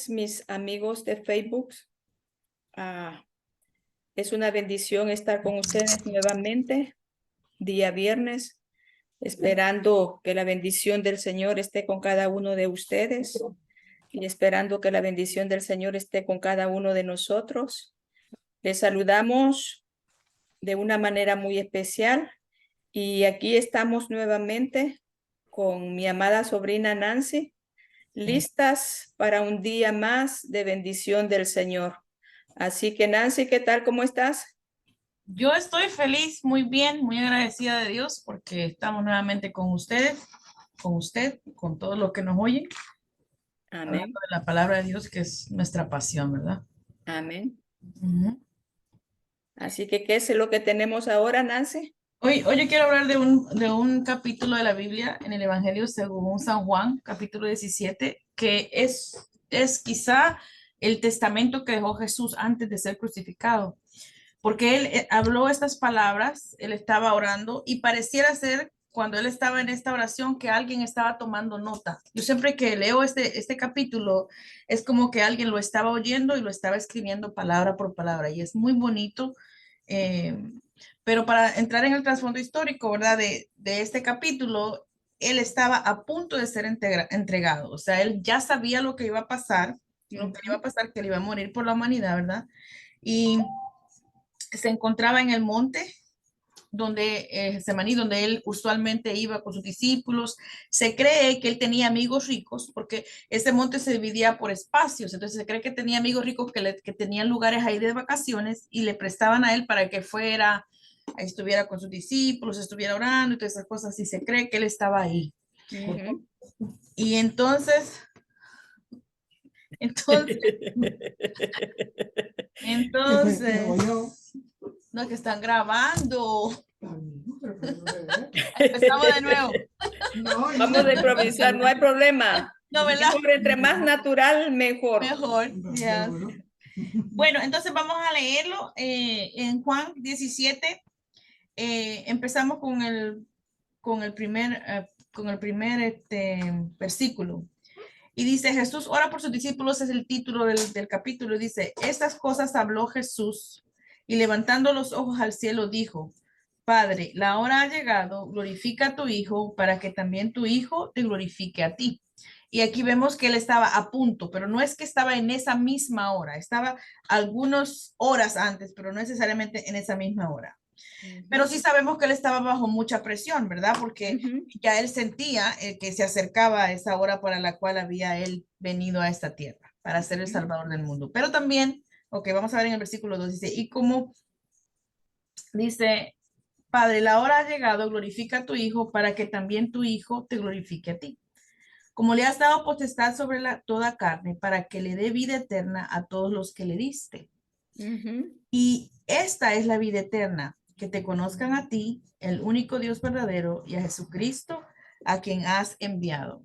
Mis amigos de Facebook. Es una bendición estar con ustedes nuevamente, día viernes, esperando que la bendición del Señor esté con cada uno de ustedes y esperando que la bendición del Señor esté con cada uno de nosotros. Les saludamos de una manera muy especial y aquí estamos nuevamente con mi amada sobrina Nancy, listas para un día más de bendición del Señor. Así que Nancy, ¿qué tal? ¿Cómo estás? Yo estoy feliz, muy bien, muy agradecida de Dios porque estamos nuevamente con ustedes, con usted, con todos los que nos oyen, hablando Amén. de la palabra de Dios que es nuestra pasión, ¿verdad? Amén. Ujú. Así que, ¿qué es lo que tenemos ahora, Nancy? Hoy yo quiero hablar de un capítulo de la Biblia en el Evangelio según San Juan, capítulo 17, que es quizá el testamento que dejó Jesús antes de ser crucificado. Porque él habló estas palabras, él estaba orando y pareciera ser cuando él estaba en esta oración que alguien estaba tomando nota. Yo siempre que leo este capítulo es como que alguien lo estaba oyendo y lo estaba escribiendo palabra por palabra y es muy bonito. eh, pero para entrar en el trasfondo histórico, ¿verdad? De este capítulo, él estaba a punto de ser entregado, o sea, él ya sabía lo que iba a pasar, lo que iba a pasar, que él iba a morir por la humanidad, ¿verdad? Y se encontraba en el monte donde Getsemaní, donde él usualmente iba con sus discípulos. Se cree que él tenía amigos ricos porque ese monte se dividía por espacios, entonces se cree que tenía amigos ricos que tenían lugares ahí de vacaciones y le prestaban a él para que fuera, estuviera con sus discípulos, estuviera orando y todas esas cosas, y se cree que él estaba ahí. Ujú. Y entonces, entonces, no, que están grabando. Empezamos de nuevo. Vamos a improvisar, no hay problema. No, ¿verdad? Mejor, entre más natural, mejor. Mejor. Yes. Bueno, entonces vamos a leerlo en Juan 17. Empezamos con el primer versículo. Y dice, Jesús ora por sus discípulos, es el título del capítulo. Dice, estas cosas habló Jesús y levantando los ojos al cielo dijo, Padre, la hora ha llegado, glorifica a tu Hijo para que también tu Hijo te glorifique a ti. Y aquí vemos que él estaba a punto, pero no es que estaba en esa misma hora, estaba algunas horas antes, pero no necesariamente en esa misma hora. Pero sí sabemos que él estaba bajo mucha presión, ¿verdad? Porque Ujú. ya él sentía que se acercaba a esa hora para la cual había él venido a esta tierra, para ser el Ujú. Salvador del mundo. Pero también, ok, vamos a ver en el versículo 2, dice, y como dice, Padre, la hora ha llegado, glorifica a tu Hijo para que también tu Hijo te glorifique a ti. Como le has dado potestad sobre toda carne, para que le dé vida eterna a todos los que le diste. Ujú. Y esta es la vida eterna, que te conozcan a ti, el único Dios verdadero, y a Jesucristo, a quien has enviado.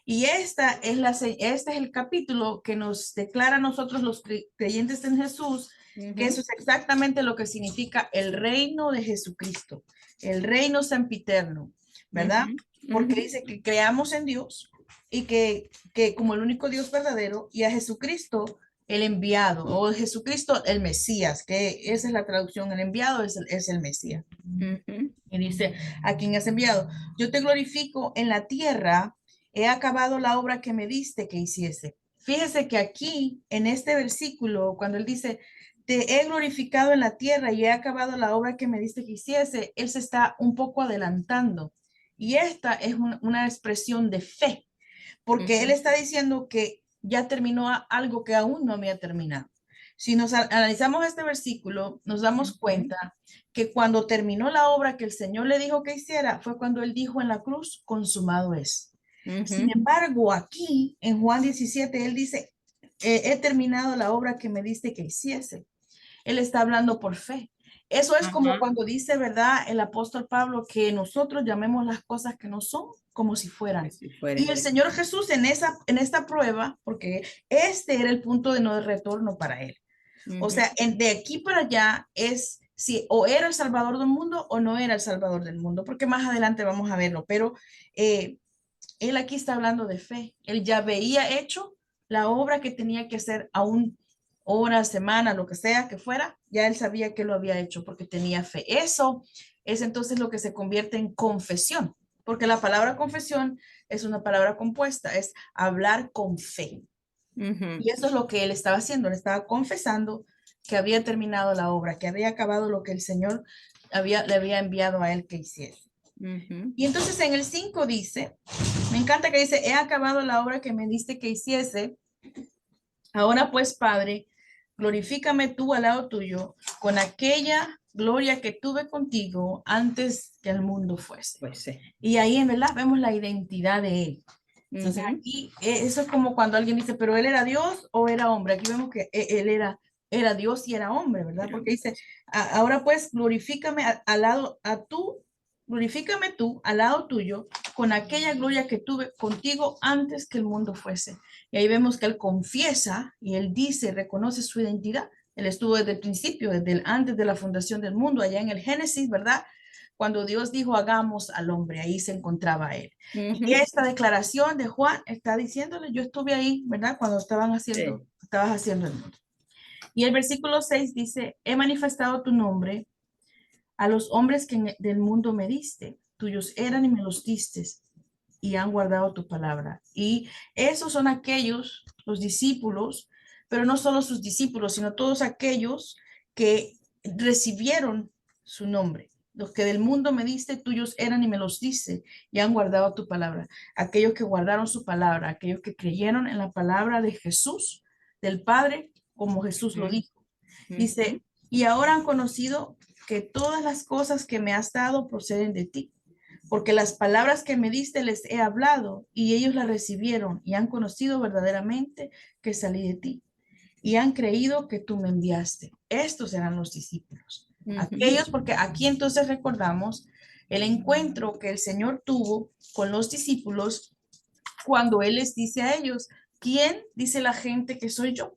Y este es el capítulo que nos declara a nosotros los creyentes en Jesús, que eso Ujú. es exactamente lo que significa el reino de Jesucristo, el reino sempiterno, ¿verdad? Ujú. Porque Ujú. dice que creamos en Dios y que como el único Dios verdadero y a Jesucristo el enviado, o Jesucristo el Mesías, que esa es la traducción, el enviado es el Mesías. Ujú. Y dice, a quien has enviado, yo te glorifico en la tierra, he acabado la obra que me diste que hiciese. Fíjese que aquí, en este versículo, cuando él dice, te he glorificado en la tierra y he acabado la obra que me diste que hiciese, él se está un poco adelantando. Y esta es una expresión de fe, porque él Ujú. está diciendo que ya terminó algo que aún no había terminado. Si nos analizamos este versículo, nos damos Ujú. cuenta que cuando terminó la obra que el Señor le dijo que hiciera, fue cuando él dijo en la cruz, consumado es. Sin Ujú. embargo, aquí en Juan 17, él dice, he terminado la obra que me diste que hiciese. Él está hablando por fe. Eso es como Ajá. cuando dice, ¿verdad? El apóstol Pablo, que nosotros llamemos las cosas que no son como si Que fueran. si Y fueren. el Señor Jesús en esta prueba, porque este era el punto de no retorno para él. O Ujú. sea, de aquí para allá es si o era el Salvador del mundo o no era el Salvador del mundo, porque más adelante vamos a verlo, pero él aquí está hablando de fe. Él ya veía hecho la obra que tenía que hacer aún hora, semana, lo que sea que fuera, ya él sabía que lo había hecho porque tenía fe. Eso es entonces lo que se convierte en confesión, porque la palabra confesión es una palabra compuesta, es hablar con fe. Ujú, Y eso es lo que él estaba haciendo, le estaba confesando que había terminado la obra, que había acabado lo que el Señor le había enviado a él que hiciera. ujú. Y entonces en el 5 dice, me encanta que dice, he acabado la obra que me diste que hiciese. Ahora pues, Padre, glorifícame tú al lado tuyo con aquella gloria que tuve contigo antes que el mundo fuese. Pues sí. Y ahí en verdad vemos la identidad de él. Entonces Ujú. aquí eso es como cuando alguien dice, pero él era Dios o era hombre. Aquí vemos que él era Dios y era hombre, ¿verdad? Porque dice, ahora pues glorifícame al lado a tú, glorifícame tú al lado tuyo con aquella gloria que tuve contigo antes que el mundo fuese. Y ahí vemos que él confiesa y él dice, reconoce su identidad. Él estuvo desde el principio, antes de la fundación del mundo, allá en el Génesis, ¿verdad? Cuando Dios dijo, hagamos al hombre, ahí se encontraba él. Y Ujú. esta declaración de Juan está diciéndole, yo estuve ahí, ¿verdad? Cuando Sí. estabas haciendo el mundo. Y el versículo 6 dice, he manifestado tu nombre a los hombres que del mundo me diste. Tuyos eran y me los diste y han guardado tu palabra. Y esos son aquellos, los discípulos, pero no solo sus discípulos, sino todos aquellos que recibieron su nombre. Los que del mundo me diste, tuyos eran y me los diste y han guardado tu palabra. Aquellos que guardaron su palabra, aquellos que creyeron en la palabra de Jesús, del Padre, como Jesús lo Ujú, dijo. ujú, Dice, y ahora han conocido que todas las cosas que me has dado proceden de ti, porque las palabras que me diste les he hablado y ellos las recibieron y han conocido verdaderamente que salí de ti y han creído que tú me enviaste. Estos eran los discípulos. ujú. Aquellos, porque aquí entonces recordamos el encuentro que el Señor tuvo con los discípulos cuando Él les dice a ellos, ¿quién dice la gente que soy yo?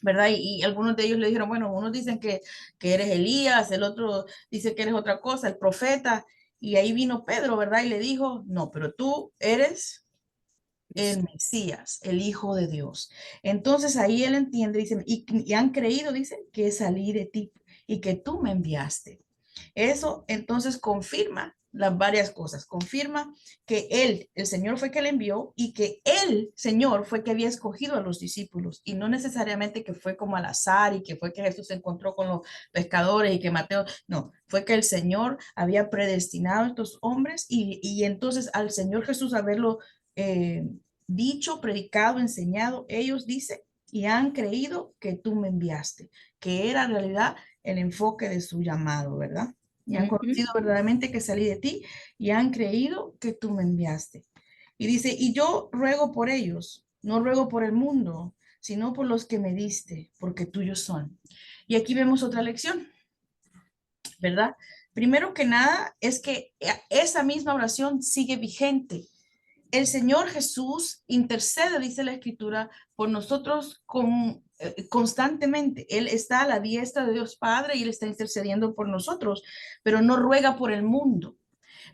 ¿Verdad? Y algunos de ellos le dijeron, bueno, unos dicen que eres Elías, el otro dice que eres otra cosa, el profeta. Y ahí vino Pedro, ¿verdad? Y le dijo, no, pero tú eres el Mesías, el Hijo de Dios. Entonces ahí él entiende, dice, y han creído, dice, que salí de ti y que tú me enviaste. Eso entonces confirma las varias cosas. Confirma que él, el Señor fue que le envió y que el Señor fue que había escogido a los discípulos y no necesariamente que fue como al azar y que fue que Jesús se encontró con los pescadores y que Mateo, no, fue que el Señor había predestinado a estos hombres y entonces al Señor Jesús haberlo dicho, predicado, enseñado, ellos dicen y han creído que tú me enviaste, que era en realidad el enfoque de su llamado, ¿verdad? Y han Ujú. conocido verdaderamente que salí de ti y han creído que tú me enviaste. Y dice, y yo ruego por ellos, no ruego por el mundo, sino por los que me diste, porque tuyos son. Y aquí vemos otra lección, ¿verdad? Primero que nada es que esa misma oración sigue vigente. El Señor Jesús intercede, dice la Escritura, por nosotros constantemente. Él está a la diestra de Dios Padre y Él está intercediendo por nosotros, pero no ruega por el mundo.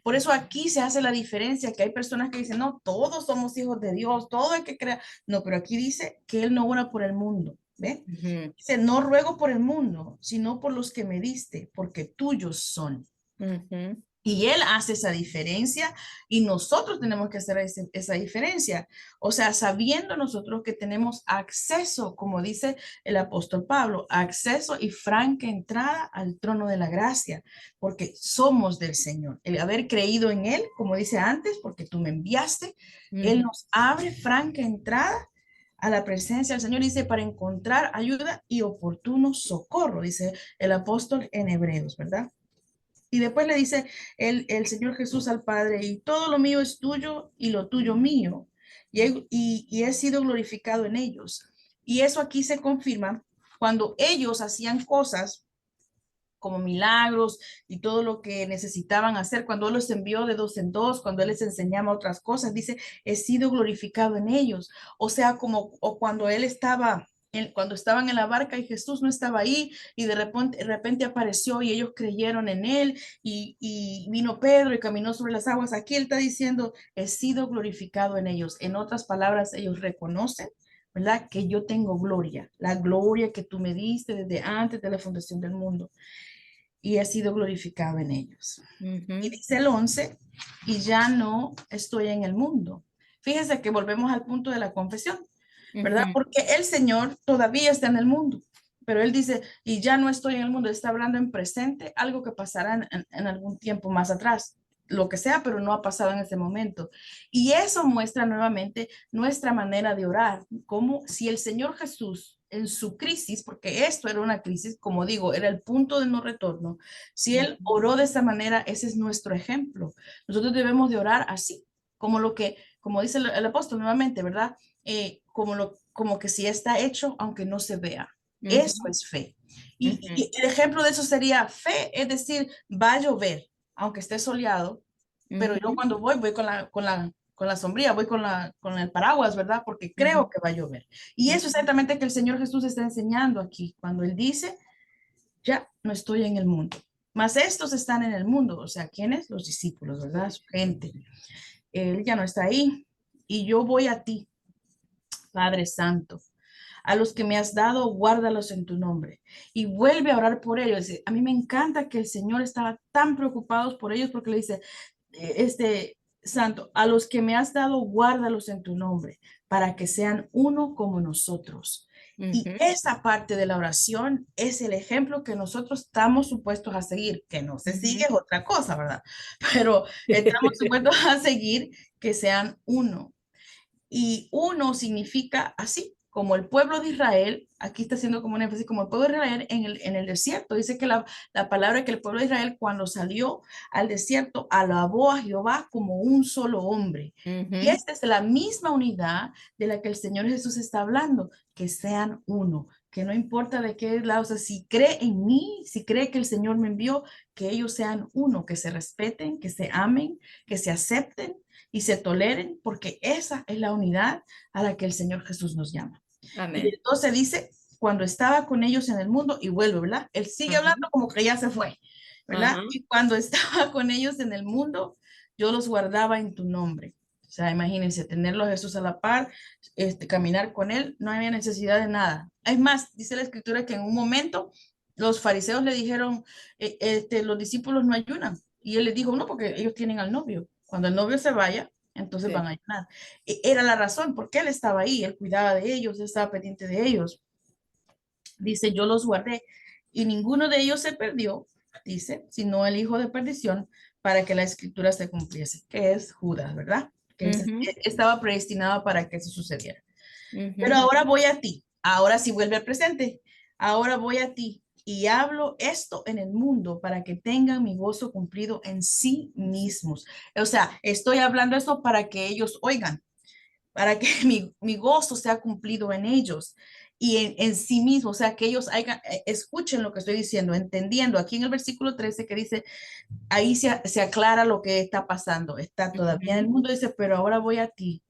Por eso aquí se hace la diferencia, que hay personas que dicen, no, todos somos hijos de Dios, todo hay que creer. No, pero aquí dice que Él no ora por el mundo, ¿ve? Ujú, Dice, no ruego por el mundo, sino por los que me diste, porque tuyos son. ujú, Y él hace esa diferencia y nosotros tenemos que hacer esa diferencia. O sea, sabiendo nosotros que tenemos acceso, como dice el apóstol Pablo, acceso y franca entrada al trono de la gracia, porque somos del Señor. El haber creído en Él, como dice antes, porque tú me enviaste, Él ujú. nos abre franca entrada a la presencia del Señor, dice, para encontrar ayuda y oportuno socorro, dice el apóstol en Hebreos, ¿verdad? Y después le dice el Señor Jesús al Padre, y todo lo mío es tuyo y lo tuyo mío, y he sido glorificado en ellos. Y eso aquí se confirma cuando ellos hacían cosas como milagros y todo lo que necesitaban hacer, cuando Él los envió de dos en dos, cuando Él les enseñaba otras cosas, dice, he sido glorificado en ellos. O sea, como o cuando Él estaba cuando estaban en la barca y Jesús no estaba ahí y de repente apareció y ellos creyeron en él y vino Pedro y caminó sobre las aguas. Aquí él está diciendo, he sido glorificado en ellos. En otras palabras, ellos reconocen ¿verdad? Que yo tengo gloria, la gloria que tú me diste desde antes de la fundación del mundo, y he sido glorificado en ellos. Y Ujú, dice el 11, y ya no estoy en el mundo. Fíjense que volvemos al punto de la confesión, ¿verdad? ujú, Porque el Señor todavía está en el mundo, pero Él dice, y ya no estoy en el mundo, está hablando en presente, algo que pasará en algún tiempo más atrás, lo que sea, pero no ha pasado en ese momento. Y eso muestra nuevamente nuestra manera de orar, como si el Señor Jesús en su crisis, porque esto era una crisis, como digo, era el punto de no retorno, si Él ujú, oró de esa manera, ese es nuestro ejemplo. Nosotros debemos de orar así, como dice el apóstol nuevamente, ¿verdad? Como que si está hecho, aunque no se vea. Eso ujú, es fe. ujú, Y el ejemplo de eso sería fe, es decir, va a llover, aunque esté soleado, pero yo ujú, cuando voy con la sombría, voy con el paraguas, ¿verdad? Porque ujú, creo que va a llover. Y eso ujú. exactamente que el Señor Jesús está enseñando aquí, cuando Él dice, ya no estoy en el mundo, mas estos están en el mundo, o sea, ¿quiénes? Los discípulos, ¿verdad? Su gente. Él ya no está ahí. Y yo voy a ti, Padre Santo. A los que me has dado, guárdalos en tu nombre. Y vuelve a orar por ellos. A mí me encanta que el Señor estaba tan preocupado por ellos porque le dice, Santo, a los que me has dado, guárdalos en tu nombre, para que sean uno como nosotros. Y Ujú, esa parte de la oración es el ejemplo que nosotros estamos supuestos a seguir, que no se sigue ujú. es otra cosa, ¿verdad? Pero estamos supuestos a seguir que sean uno. Y uno significa así, como el pueblo de Israel, aquí está haciendo como un énfasis, como el pueblo de Israel en el desierto. Dice que la palabra que el pueblo de Israel cuando salió al desierto alabó a Jehová como un solo hombre. Y Ujú, esta es la misma unidad de la que el Señor Jesús está hablando, que sean uno, que no importa de qué lado, o sea, si cree en mí, si cree que el Señor me envió, que ellos sean uno, que se respeten, que se amen, que se acepten y se toleren, porque esa es la unidad a la que el Señor Jesús nos llama. Y Amén. entonces dice, cuando estaba con ellos en el mundo, y vuelve, ¿verdad? Él sigue Ajá, hablando como que ya se fue, ¿verdad? ajá. Y cuando estaba con ellos en el mundo, yo los guardaba en tu nombre. O sea, imagínense, tenerlo a Jesús a la par, caminar con él, no había necesidad de nada. Es más, dice la escritura que en un momento los fariseos le dijeron, los discípulos no ayunan. Y él les dijo, no, porque ellos tienen al novio. Cuando el novio se vaya, entonces van Sí. a ayunar. Era la razón por qué él estaba ahí, él cuidaba de ellos, él estaba pendiente de ellos. Dice, yo los guardé y ninguno de ellos se perdió, dice, sino el hijo de perdición para que la escritura se cumpliese, que es Judas, ¿verdad? Que Ujú, estaba predestinado para que eso sucediera. Pero ujú, ahora voy a ti, ahora sí vuelve al presente, ahora voy a ti y hablo esto en el mundo para que tengan mi gozo cumplido en sí mismos. O sea, estoy hablando esto para que ellos oigan, para que mi gozo sea cumplido en ellos y en sí mismos, o sea, que ellos escuchen lo que estoy diciendo, entendiendo. Aquí en el versículo 13 que dice, ahí se aclara lo que está pasando. Está todavía en el ujú, mundo, dice, pero ahora voy a ti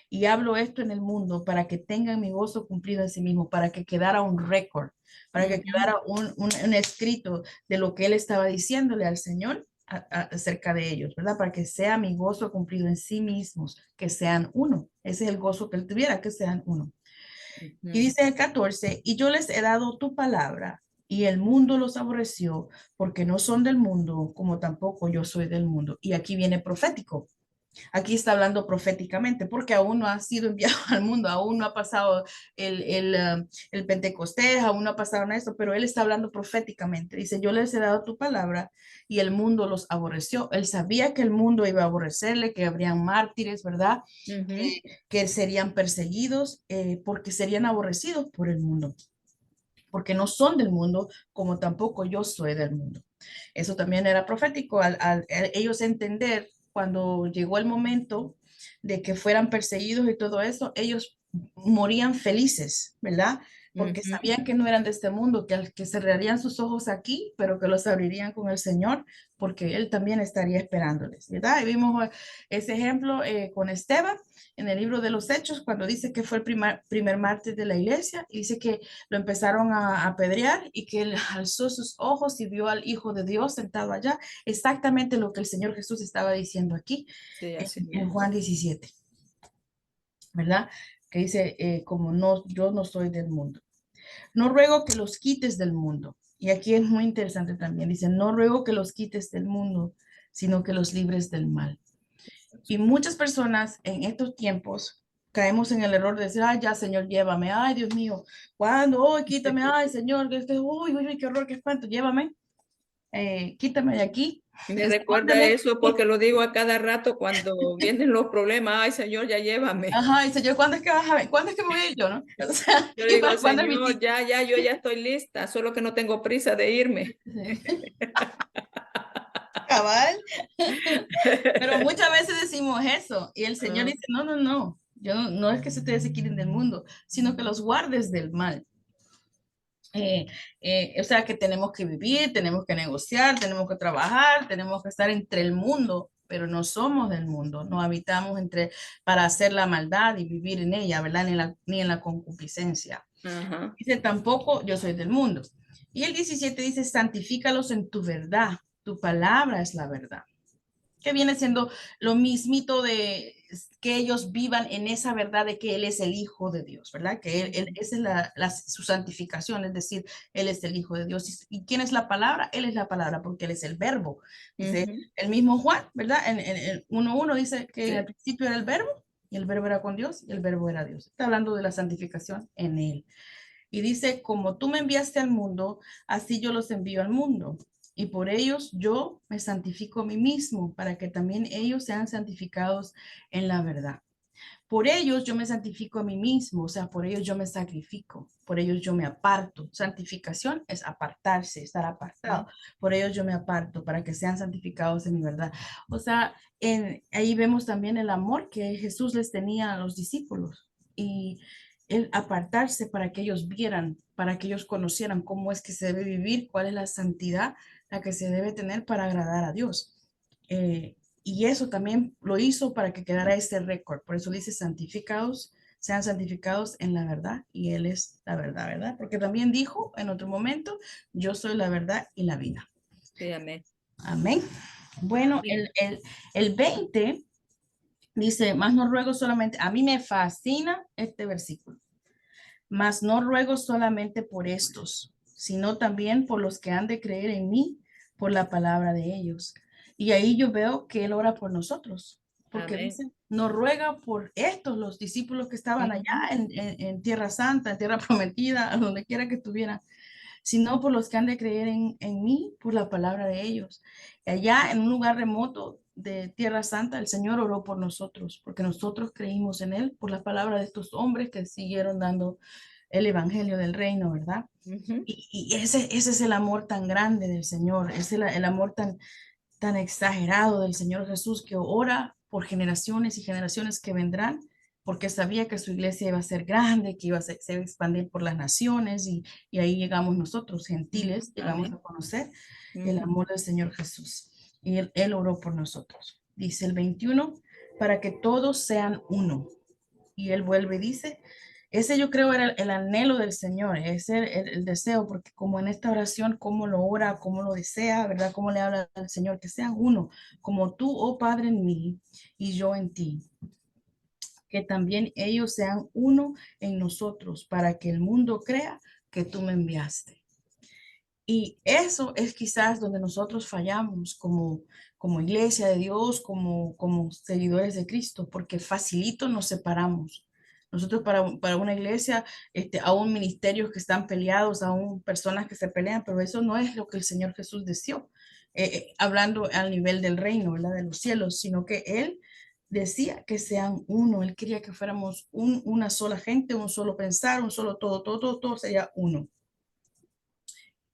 y hablo esto en el mundo para que tengan mi gozo cumplido en sí mismo, para que quedara un récord, para que ujú, quedara un escrito de lo que él estaba diciéndole al Señor acerca de ellos, ¿verdad? Para que sea mi gozo cumplido en sí mismos, que sean uno. Ese es el gozo que él tuviera, que sean uno. Y ujú. dice el 14, y yo les he dado tu palabra y el mundo los aborreció porque no son del mundo, como tampoco yo soy del mundo. Y aquí viene profético. Aquí está hablando proféticamente, porque aún no ha sido enviado al mundo, aún no ha pasado el Pentecostés, aún no ha pasado nada de eso, pero él está hablando proféticamente. Dice, yo les he dado tu palabra y el mundo los aborreció. Él sabía que el mundo iba a aborrecerle, que habrían mártires, ¿verdad? Ujú, Que serían perseguidos porque serían aborrecidos por el mundo, porque no son del mundo, como tampoco yo soy del mundo. Eso también era profético al ellos entender cuando llegó el momento de que fueran perseguidos y todo eso, ellos morían felices, ¿verdad? Porque ujú. sabían que no eran de este mundo, que cerrarían sus ojos aquí, pero que los abrirían con el Señor, porque Él también estaría esperándoles, ¿verdad? Y vimos ese ejemplo con Esteban en el libro de los Hechos, cuando dice que fue el primer mártir de la iglesia, y dice que lo empezaron a apedrear y que él alzó sus ojos y vio al Hijo de Dios sentado allá, exactamente lo que el Señor Jesús estaba diciendo aquí Sí, así en mismo. Juan 17, ¿verdad? que dice, como no, yo no soy del mundo. No ruego que los quites del mundo. Y aquí es muy interesante también. Dice, no ruego que los quites del mundo, sino que los libres del mal. Y muchas personas en estos tiempos caemos en el error de decir, ay, ya, Señor, llévame. Ay, Dios mío, ¿cuándo? Hoy, quítame. Ay, Señor, uy, uy, uy, qué horror, qué espanto, llévame. Quítame de aquí. Me recuerda eso porque lo digo a cada rato cuando vienen los problemas. Ay, Señor, ya llévame. Ajá, y Señor, ¿cuándo es que vas a ver? ¿Cuándo es que me voy a ir yo, no? O sea, Yo ¿y digo, para cuándo es mi Señor, tiempo? ya, yo ya estoy lista, solo que no tengo prisa de irme. Cabal. Pero muchas veces decimos eso y el Señor Ah, dice, no, no, no, yo no, no es que ustedes se quiten del mundo, sino que los guardes del mal. Eh, o sea que tenemos que vivir, tenemos que negociar, tenemos que trabajar, tenemos que estar entre el mundo, pero no somos del mundo, no habitamos entre para hacer la maldad y vivir en ella, ¿verdad? Ni en la concupiscencia. ajá. Dice, tampoco yo soy del mundo. Y el 17 dice, santifícalos en tu verdad, tu palabra es la verdad, que viene siendo lo mismito de que ellos vivan en esa verdad de que Él es el Hijo de Dios, ¿verdad? Que esa es su santificación, es decir, Él es el Hijo de Dios. ¿Y quién es la palabra? Él es la palabra porque Él es el verbo. Dice Ujú. el mismo Juan, ¿verdad? En el 1.1 dice que en el Sí. principio era el verbo y el verbo era con Dios y el verbo era Dios. Está hablando de la santificación en Él. Y dice, como tú me enviaste al mundo, así yo los envío al mundo. Y por ellos yo me santifico a mí mismo, para que también ellos sean santificados en la verdad. Por ellos yo me santifico a mí mismo, o sea, por ellos yo me sacrifico, por ellos yo me aparto. Santificación es apartarse, estar apartado. Por ellos yo me aparto para que sean santificados en mi verdad. O sea, ahí vemos también el amor que Jesús les tenía a los discípulos y el apartarse para que ellos vieran, para que ellos conocieran cómo es que se debe vivir, cuál es la santidad la que se debe tener para agradar a Dios. Y eso también lo hizo para que quedara ese récord. Por eso dice santificados, sean santificados en la verdad y Él es la verdad, ¿verdad? Porque también dijo en otro momento, yo soy la verdad y la vida. Sí, amén. Amén. Bueno, Sí. el 20 dice, más no ruego solamente, a mí me fascina este versículo, más no ruego solamente por estos, sino también por los que han de creer en mí por la palabra de ellos. Y ahí yo veo que Él ora por nosotros, porque Amén. dice, nos ruega por estos, los discípulos que estaban allá Ujú. en Tierra Santa, en Tierra Prometida, a donde quiera que estuvieran, sino por los que han de creer en mí por la palabra de ellos. Allá en un lugar remoto de Tierra Santa, el Señor oró por nosotros, porque nosotros creímos en Él por la palabra de estos hombres que siguieron dando el evangelio del reino, ¿verdad? Ujú. Y ese es el amor tan grande del Señor, es el amor tan exagerado del Señor Jesús que ora por generaciones y generaciones que vendrán, porque sabía que su iglesia iba a ser grande, que iba a se iba a expandir por las naciones y ahí llegamos nosotros, Ujú. gentiles, llegamos Amén. a conocer el Ujú. amor del Señor Jesús. Y él oró por nosotros. Dice el 21, para que todos sean uno. Y él vuelve y dice, ese yo creo era el anhelo del Señor, ese el deseo, porque como en esta oración, cómo lo ora, cómo lo desea, ¿verdad? Cómo le habla al Señor, que sean uno, como tú, oh Padre, en mí y yo en ti, que también ellos sean uno en nosotros, para que el mundo crea que tú me enviaste. Y eso es quizás donde nosotros fallamos como iglesia de Dios, como seguidores de Cristo, porque facilito nos separamos. Nosotros para una iglesia, aún ministerios que están peleados, aún personas que se pelean, pero eso no es lo que el Señor Jesús deseó, hablando al nivel del reino, ¿verdad? De los cielos, sino que Él decía que sean uno. Él quería que fuéramos una sola gente, un solo pensar, un solo todo sería uno.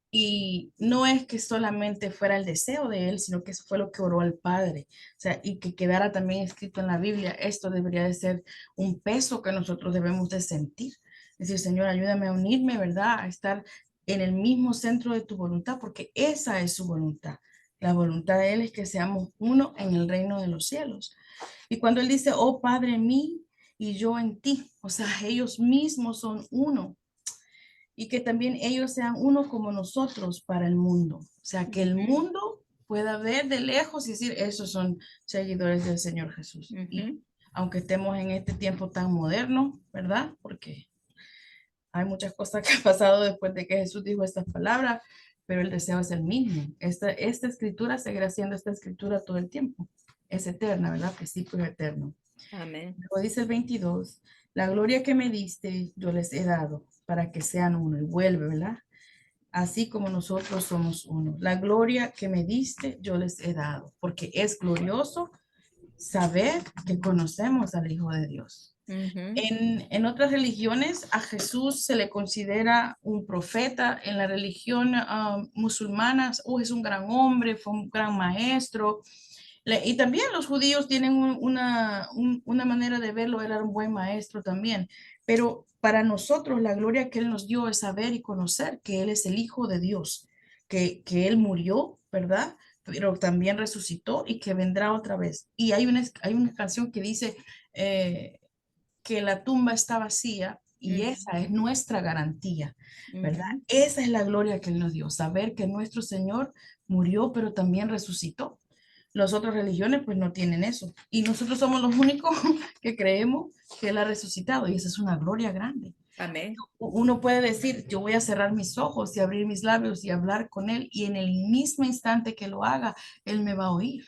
Y no es que solamente fuera el deseo de él, sino que eso fue lo que oró al Padre. O sea, y que quedara también escrito en la Biblia, esto debería de ser un peso que nosotros debemos de sentir. Es decir, Señor, ayúdame a unirme, ¿verdad? A estar en el mismo centro de tu voluntad, porque esa es su voluntad. La voluntad de Él es que seamos uno en el reino de los cielos. Y cuando Él dice, oh Padre en mí y yo en ti, o sea, ellos mismos son uno y que también ellos sean uno como nosotros para el mundo. O sea, que el Ujú. mundo pueda ver de lejos y decir, esos son seguidores del Señor Jesús. Y Ujú. aunque estemos en este tiempo tan moderno, ¿verdad? Porque hay muchas cosas que han pasado después de que Jesús dijo estas palabras, pero el deseo es el mismo. Esta escritura seguirá siendo esta escritura todo el tiempo. Es eterna, ¿verdad? Principio es eterno. Amén. Luego dice el 22, la gloria que me diste, yo les he dado para que sean uno. Y vuelve, ¿verdad? Así como nosotros somos uno. La gloria que me diste, yo les he dado, porque es glorioso saber que conocemos al Hijo de Dios. Ujú. En otras religiones a Jesús se le considera un profeta. En la religión musulmana, es un gran hombre, fue un gran maestro. Y también los judíos tienen una manera de verlo, era un buen maestro también. Pero para nosotros la gloria que Él nos dio es saber y conocer que Él es el Hijo de Dios, que Él murió, ¿verdad? Pero también resucitó y que vendrá otra vez. Y hay una canción que dice que la tumba está vacía y esa es nuestra garantía, ¿verdad? Ujú. Esa es la gloria que Él nos dio, saber que nuestro Señor murió, pero también resucitó. Las otras religiones pues no tienen eso. Y nosotros somos los únicos que creemos que Él ha resucitado y esa es una gloria grande. Amén. Uno puede decir, yo voy a cerrar mis ojos y abrir mis labios y hablar con Él y en el mismo instante que lo haga, Él me va a oír.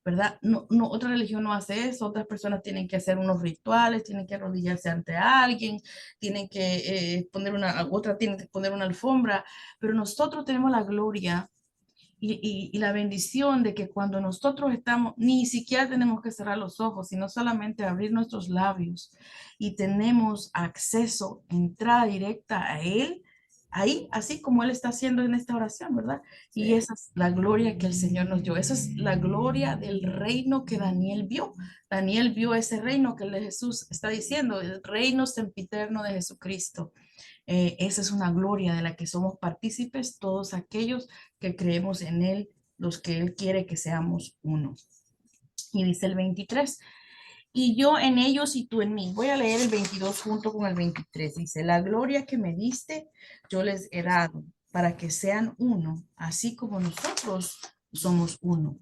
¿Verdad? No, no, otra religión no hace eso, otras personas tienen que hacer unos rituales, tienen que arrodillarse ante alguien, tienen que otra tienen que poner una alfombra, pero nosotros tenemos la gloria y la bendición de que cuando nosotros estamos, ni siquiera tenemos que cerrar los ojos, sino solamente abrir nuestros labios y tenemos acceso, entrada directa a Él, ahí, así como Él está haciendo en esta oración, ¿verdad? Y Sí. esa es la gloria que el Señor nos dio. Esa es la gloria del reino que Daniel vio. Daniel vio ese reino que el de Jesús está diciendo, el reino sempiterno de Jesucristo. Esa es una gloria de la que somos partícipes todos aquellos que creemos en Él, los que Él quiere que seamos uno. Y dice el 23, y yo en ellos y tú en mí. Voy a leer el 22 junto con el 23. Dice, la gloria que me diste, yo les he dado para que sean uno, así como nosotros somos uno.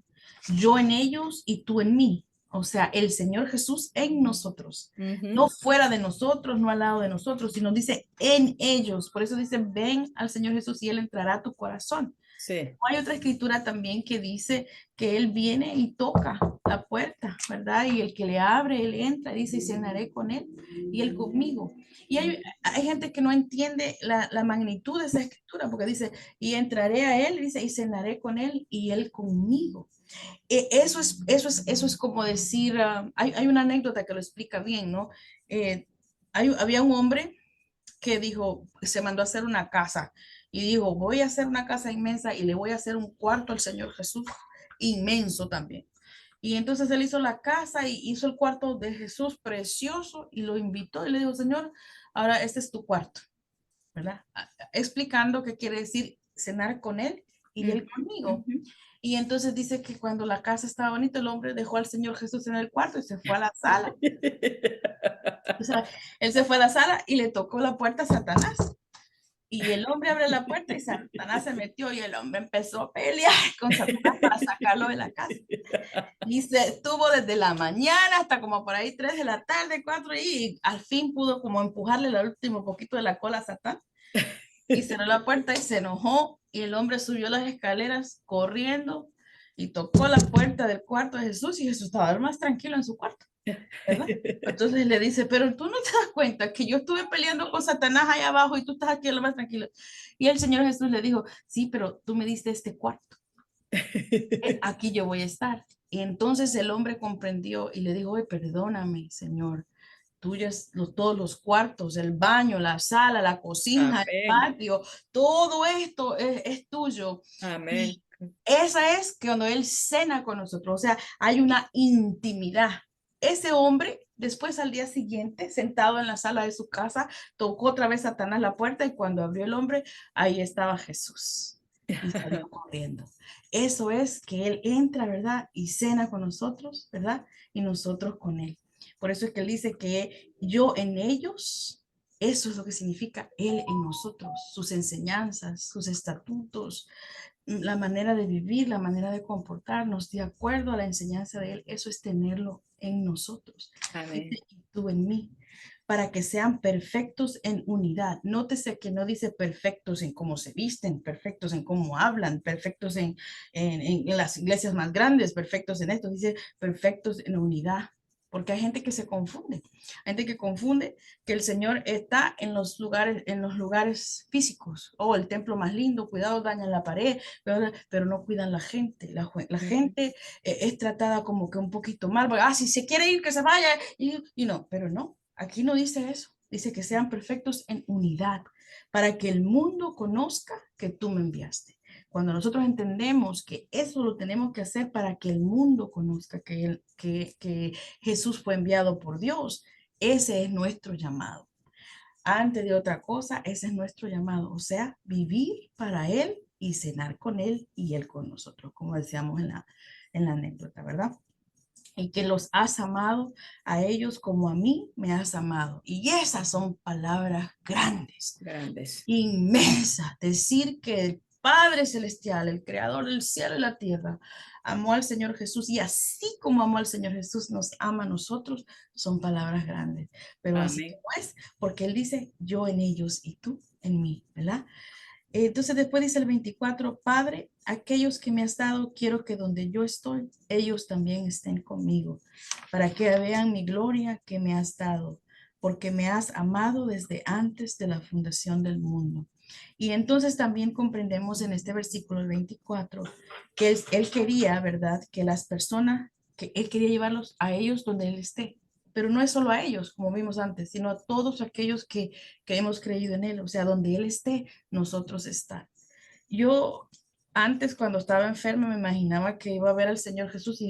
Yo en ellos y tú en mí. O sea, el Señor Jesús en nosotros, Ujú. no fuera de nosotros, no al lado de nosotros, sino dice en ellos. Por eso dice, ven al Señor Jesús y Él entrará a tu corazón. Sí. Hay otra escritura también que dice que Él viene y toca la puerta, ¿verdad? Y el que le abre, Él entra, dice, y cenaré con Él y Él conmigo. Y hay gente que no entiende la magnitud de esa escritura, porque dice, y entraré a Él, dice, y cenaré con Él y Él conmigo. Eso es como decir, hay una anécdota que lo explica bien, ¿no? Eh, había un hombre que dijo, se mandó a hacer una casa y dijo, voy a hacer una casa inmensa y le voy a hacer un cuarto al Señor Jesús, inmenso también. Y entonces él hizo la casa y hizo el cuarto de Jesús precioso y lo invitó y le dijo, Señor, ahora este es tu cuarto, ¿verdad? Explicando qué quiere decir cenar con él y él Ujú. conmigo. Ujú. Y entonces dice que cuando la casa estaba bonita, el hombre dejó al Señor Jesús en el cuarto y se fue a la sala. O sea, él se fue a la sala y le tocó la puerta a Satanás. Y el hombre abre la puerta y Satanás se metió y el hombre empezó a pelear con Satanás para sacarlo de la casa. Y se estuvo desde la mañana hasta como por ahí 3 de la tarde, 4, y al fin pudo como empujarle el último poquito de la cola a Satán. Y cerró la puerta y se enojó y el hombre subió las escaleras corriendo y tocó la puerta del cuarto de Jesús y Jesús estaba más tranquilo en su cuarto, ¿verdad? Entonces le dice, pero tú no te das cuenta que yo estuve peleando con Satanás allá abajo y tú estás aquí lo más tranquilo. Y el Señor Jesús le dijo, sí, pero tú me diste este cuarto. Aquí yo voy a estar. Y entonces el hombre comprendió y le dijo, oye, perdóname, Señor. Tuyas todos los cuartos, el baño, la sala, la cocina, el Amén. patio, todo esto es tuyo. Amén. Y esa es que cuando Él cena con nosotros, o sea, hay una intimidad. Ese hombre, después al día siguiente, sentado en la sala de su casa, tocó otra vez Satanás la puerta y cuando abrió el hombre, ahí estaba Jesús y salió corriendo. Eso es que Él entra, ¿verdad? Y cena con nosotros, ¿verdad? Y nosotros con Él. Por eso es que Él dice que yo en ellos, eso es lo que significa Él en nosotros, sus enseñanzas, sus estatutos, la manera de vivir, la manera de comportarnos de acuerdo a la enseñanza de Él, eso es tenerlo en nosotros. Amén. Dice, y tú en mí, para que sean perfectos en unidad. Nótese que no dice perfectos en cómo se visten, perfectos en cómo hablan, perfectos en las iglesias más grandes, perfectos en esto, dice perfectos en unidad. Porque hay gente que se confunde, hay gente que confunde que el Señor está en los lugares físicos. Oh, el templo más lindo, cuidado, dañan la pared, pero no cuidan la gente. La gente es tratada como que un poquito mal. Si se quiere ir, que se vaya. Y no, pero no, aquí no dice eso. Dice que sean perfectos en unidad, para que el mundo conozca que tú me enviaste. Cuando nosotros entendemos que eso lo tenemos que hacer para que el mundo conozca que Jesús fue enviado por Dios, ese es nuestro llamado. Antes de otra cosa, ese es nuestro llamado, o sea, vivir para Él y cenar con Él y Él con nosotros, como decíamos en la anécdota, ¿verdad? Y que los has amado a ellos como a mí me has amado. Y esas son palabras grandes, Grandes. inmensas. Decir que el Padre Celestial, el Creador del cielo y la tierra, amó al Señor Jesús y así como amó al Señor Jesús, nos ama a nosotros, son palabras grandes. Pero así Amén. como es, porque Él dice, yo en ellos y tú en mí, ¿verdad? Entonces después dice el 24, Padre, aquellos que me has dado, quiero que donde yo estoy, ellos también estén conmigo, para que vean mi gloria que me has dado, porque me has amado desde antes de la fundación del mundo. Y entonces también comprendemos en este versículo 24 que él quería, ¿verdad? Que las personas, que él quería llevarlos a ellos donde él esté. Pero no es solo a ellos, como vimos antes, sino a todos aquellos que hemos creído en él, o sea, donde él esté nosotros estar. Yo antes cuando estaba enferma me imaginaba que iba a ver al Señor Jesús y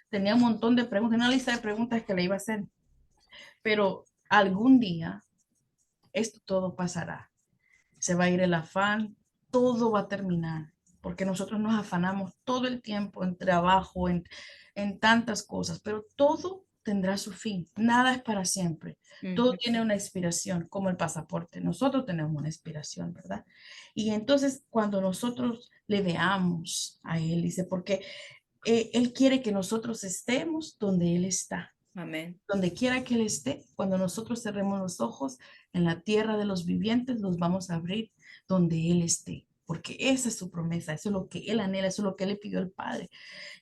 tenía un montón de preguntas, una lista de preguntas que le iba a hacer, pero algún día esto todo pasará. Se va a ir el afán, todo va a terminar, porque nosotros nos afanamos todo el tiempo en trabajo, en tantas cosas, pero todo tendrá su fin, nada es para siempre, todo tiene una expiración, como el pasaporte, nosotros tenemos una expiración, ¿verdad? Y entonces cuando nosotros le veamos a Él, dice, porque Él quiere que nosotros estemos donde Él está. Amén. Donde quiera que Él esté, cuando nosotros cerremos los ojos en la tierra de los vivientes, los vamos a abrir donde Él esté, porque esa es su promesa, eso es lo que Él anhela, eso es lo que Él le pidió al Padre,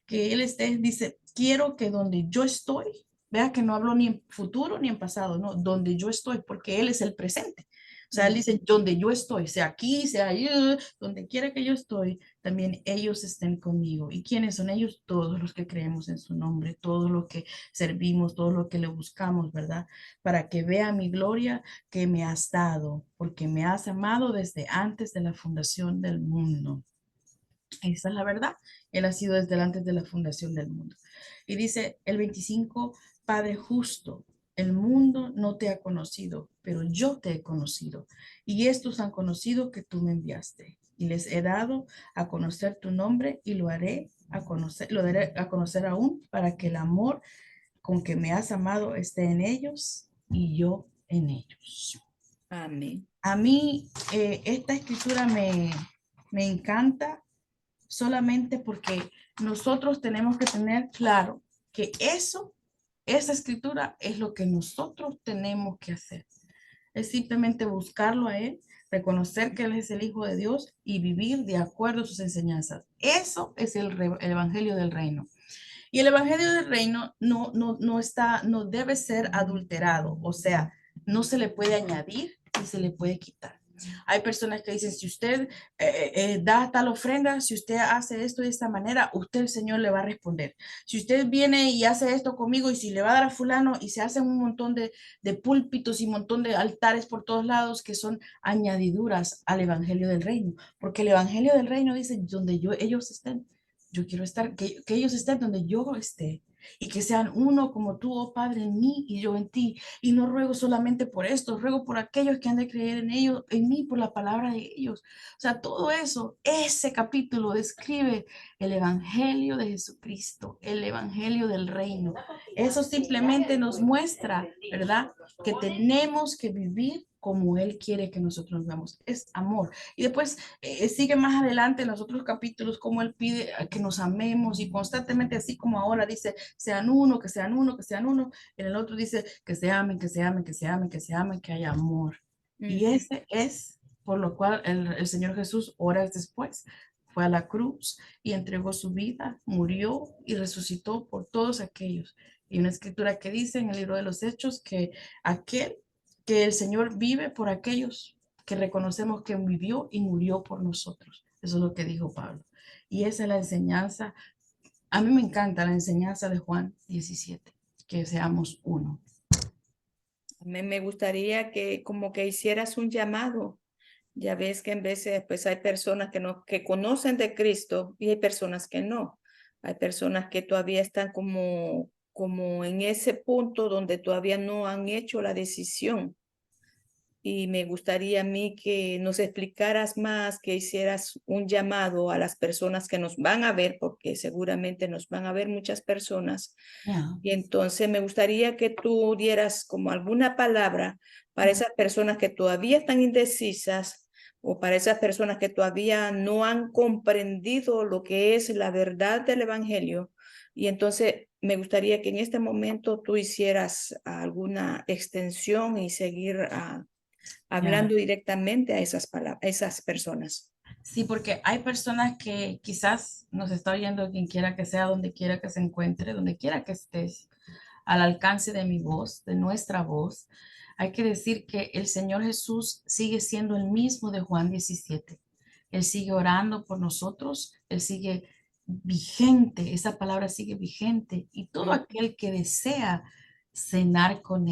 que Él esté, dice, quiero que donde yo estoy, vea que no hablo ni en futuro ni en pasado, no, donde yo estoy, porque Él es el presente. O sea, Él dice, donde yo estoy, sea aquí, sea allí, donde quiera que yo estoy, también ellos estén conmigo. ¿Y quiénes son ellos? Todos los que creemos en su nombre, todos los que servimos, todos los que le buscamos, ¿verdad? Para que vea mi gloria que me has dado, porque me has amado desde antes de la fundación del mundo. Esa es la verdad. Él ha sido desde antes de la fundación del mundo. Y dice el 25, Padre justo, el mundo no te ha conocido, pero yo te he conocido. Y estos han conocido que tú me enviaste. Y les he dado a conocer tu nombre y lo daré a conocer aún para que el amor con que me has amado esté en ellos y yo en ellos. Amén. A mí esta escritura me encanta solamente porque nosotros tenemos que tener claro que esa escritura es lo que nosotros tenemos que hacer. Es simplemente buscarlo a Él, reconocer que Él es el Hijo de Dios y vivir de acuerdo a sus enseñanzas. Eso es el Evangelio del Reino. Y el Evangelio del Reino no debe ser adulterado, o sea, no se le puede añadir y se le puede quitar. Hay personas que dicen, si usted da tal ofrenda, si usted hace esto de esta manera, usted el Señor le va a responder. Si usted viene y hace esto conmigo y si le va a dar a fulano y se hacen un montón de púlpitos y un montón de altares por todos lados que son añadiduras al Evangelio del Reino, porque el Evangelio del Reino dice, donde ellos estén, yo quiero estar, que ellos estén donde yo esté y que sean uno como tú, oh Padre, en mí y yo en ti. Y no ruego solamente por esto, ruego por aquellos que han de creer en ellos, en mí, por la palabra de ellos. O sea, todo eso, ese capítulo describe el Evangelio de Jesucristo, el Evangelio del Reino. Eso simplemente nos muestra, ¿verdad? Que tenemos que vivir como Él quiere que nosotros nos veamos. Es amor. Y después sigue más adelante en los otros capítulos como Él pide a que nos amemos y constantemente, así como ahora dice, sean uno, que sean uno, que sean uno. En el otro dice que se amen, que se amen, que se amen, que se amen, que haya amor. Y Ujú. ese es por lo cual el Señor Jesús, horas después, fue a la cruz y entregó su vida, murió y resucitó por todos aquellos. Y una escritura que dice en el libro de los Hechos que aquel que el Señor vive por aquellos que reconocemos que vivió y murió por nosotros. Eso es lo que dijo Pablo. Y esa es la enseñanza. A mí me encanta la enseñanza de Juan 17, que seamos uno. Me gustaría que como que hicieras un llamado. Ya ves que en veces pues hay personas que no que conocen de Cristo y hay personas que no. Hay personas que todavía están como en ese punto donde todavía no han hecho la decisión. Y me gustaría a mí que nos explicaras más, que hicieras un llamado a las personas que nos van a ver, porque seguramente nos van a ver muchas personas. Yeah. Y entonces me gustaría que tú dieras como alguna palabra para esas personas que todavía están indecisas o para esas personas que todavía no han comprendido lo que es la verdad del Evangelio. Y entonces me gustaría que en este momento tú hicieras alguna extensión y seguir Yeah. hablando directamente a a esas personas. Sí, porque hay personas que quizás nos está oyendo quien quiera que sea, donde quiera que se encuentre, donde quiera que estés, al alcance de mi voz, de nuestra voz. Hay que decir que el Señor Jesús sigue siendo el mismo de Juan 17. Él sigue orando por nosotros, Él sigue vigente, esa palabra sigue vigente y todo Mm. aquel que desea cenar con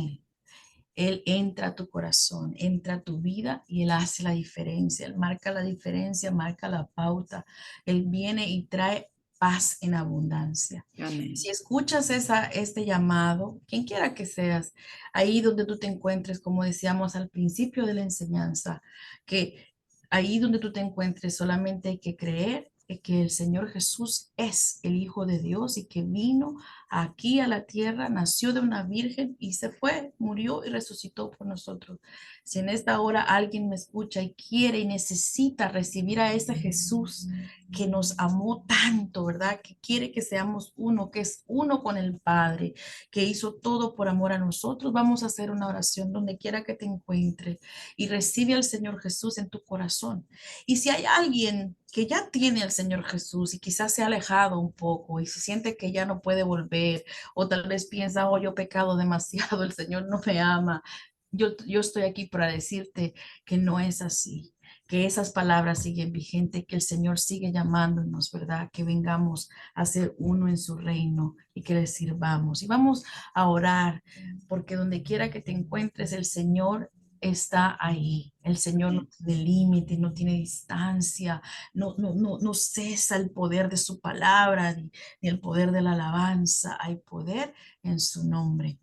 Él entra a tu corazón, entra a tu vida y Él hace la diferencia. Él marca la diferencia, marca la pauta. Él viene y trae paz en abundancia. Amén. Si escuchas este llamado, quien quiera que seas, ahí donde tú te encuentres, como decíamos al principio de la enseñanza, que ahí donde tú te encuentres solamente hay que creer que el Señor Jesús es el Hijo de Dios y que vino aquí a la tierra, nació de una virgen y se fue, murió y resucitó por nosotros. Si en esta hora alguien me escucha y quiere y necesita recibir a ese Jesús que nos amó tanto, ¿verdad? Que quiere que seamos uno, que es uno con el Padre, que hizo todo por amor a nosotros, vamos a hacer una oración donde quiera que te encuentres y recibe al Señor Jesús en tu corazón. Y si hay alguien que ya tiene al Señor Jesús y quizás se ha alejado un poco y se siente que ya no puede volver o tal vez piensa, oh, yo he pecado demasiado, el Señor no me ama. Yo estoy aquí para decirte que no es así, que esas palabras siguen vigentes, que el Señor sigue llamándonos, ¿verdad? Que vengamos a ser uno en su reino y que le sirvamos. Y vamos a orar, porque donde quiera que te encuentres, el Señor está ahí. El Señor no Amén. tiene límite, no tiene distancia, no cesa el poder de su palabra ni el poder de la alabanza. Hay poder en su nombre.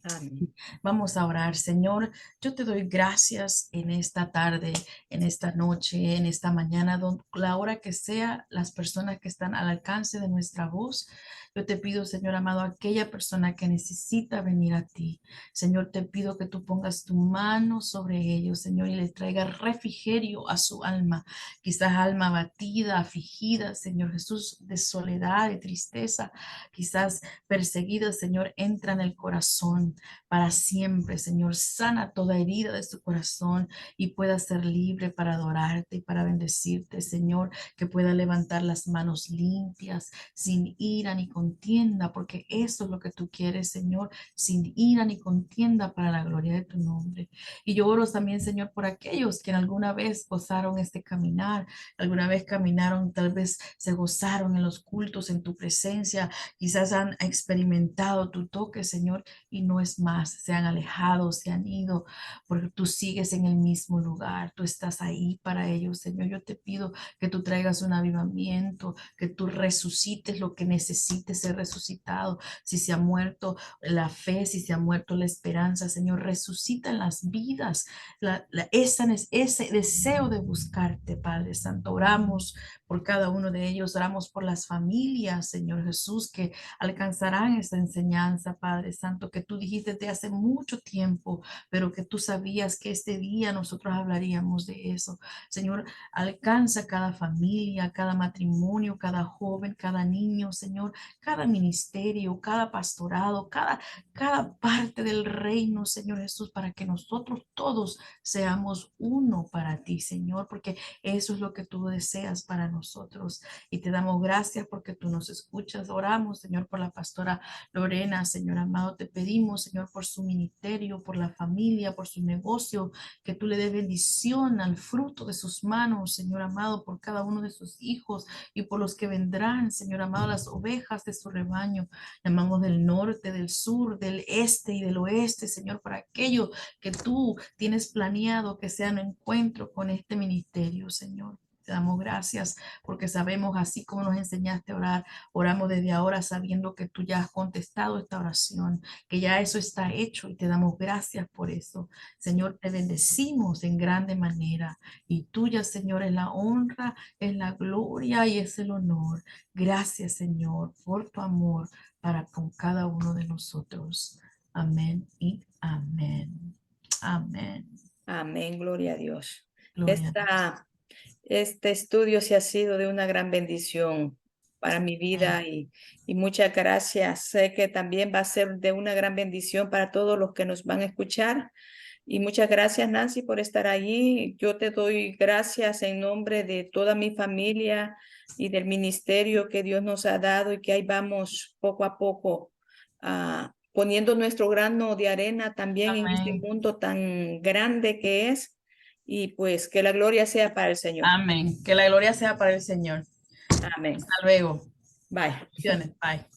Amén. Vamos a orar, Señor. Yo te doy gracias en esta tarde, en esta noche, en esta mañana, la hora que sea, las personas que están al alcance de nuestra voz. Yo te pido, Señor amado, aquella persona que necesita venir a ti. Señor, te pido que tú pongas tu mano sobre ellos, Señor, y les traiga refrigerio a su alma. Quizás alma abatida, afligida, Señor Jesús, de soledad, de tristeza, quizás perseguida, Señor, entra en el corazón para siempre, Señor. Sana toda herida de su corazón y pueda ser libre para adorarte y para bendecirte, Señor, que pueda levantar las manos limpias, sin ira ni contienda, porque eso es lo que tú quieres, Señor, sin ira ni contienda para la gloria de tu nombre. Y yo oro también, Señor, por aquellos que en alguna vez gozaron este caminar, alguna vez caminaron, tal vez se gozaron en los cultos, en tu presencia, quizás han experimentado tu toque, Señor, y no es más, se han alejado, se han ido, porque tú sigues en el mismo lugar, tú estás ahí para ellos, Señor. Yo te pido que tú traigas un avivamiento, que tú resucites lo que necesite ser resucitado. Si se ha muerto la fe, si se ha muerto la esperanza, Señor, resucita en las vidas ese deseo de buscarte, Padre Santo. Oramos por cada uno de ellos, oramos por las familias, Señor Jesús, que alcanzarán esta enseñanza, Padre Santo, que tú dijiste dijiste desde hace mucho tiempo, pero que tú sabías que este día nosotros hablaríamos de eso. Señor, alcanza cada familia, cada matrimonio, cada joven, cada niño, Señor, cada ministerio, cada pastorado, cada parte del reino, Señor Jesús, para que nosotros todos seamos uno para ti, Señor, porque eso es lo que tú deseas para nosotros. Y te damos gracias porque tú nos escuchas. Oramos, Señor, por la pastora Lorena, Señor amado. Te pedimos, Señor, por su ministerio, por la familia, por su negocio, que tú le des bendición al fruto de sus manos, Señor amado, por cada uno de sus hijos y por los que vendrán, Señor amado, las ovejas de su rebaño. Llamamos del norte, del sur, del este y del oeste, Señor, para aquello que tú tienes planeado que sea un encuentro con este ministerio, Señor. Te damos gracias porque sabemos, así como nos enseñaste a orar, oramos desde ahora sabiendo que tú ya has contestado esta oración, que ya eso está hecho y te damos gracias por eso. Señor, te bendecimos en grande manera y tuya, Señor, es la honra, es la gloria y es el honor. Gracias, Señor, por tu amor para con cada uno de nosotros. Amén y amén. Amén. Amén, gloria a Dios. Gloria a Dios. Este estudio se ha sido de una gran bendición para mi vida y muchas gracias. Sé que también va a ser de una gran bendición para todos los que nos van a escuchar. Y muchas gracias, Nancy, por estar allí. Yo te doy gracias en nombre de toda mi familia y del ministerio que Dios nos ha dado y que ahí vamos poco a poco poniendo nuestro grano de arena también en este Amén. mundo tan grande que es. Y pues que la gloria sea para el Señor. Amén. Que la gloria sea para el Señor. Amén. Hasta luego. Bye. Bendiciones. Bye.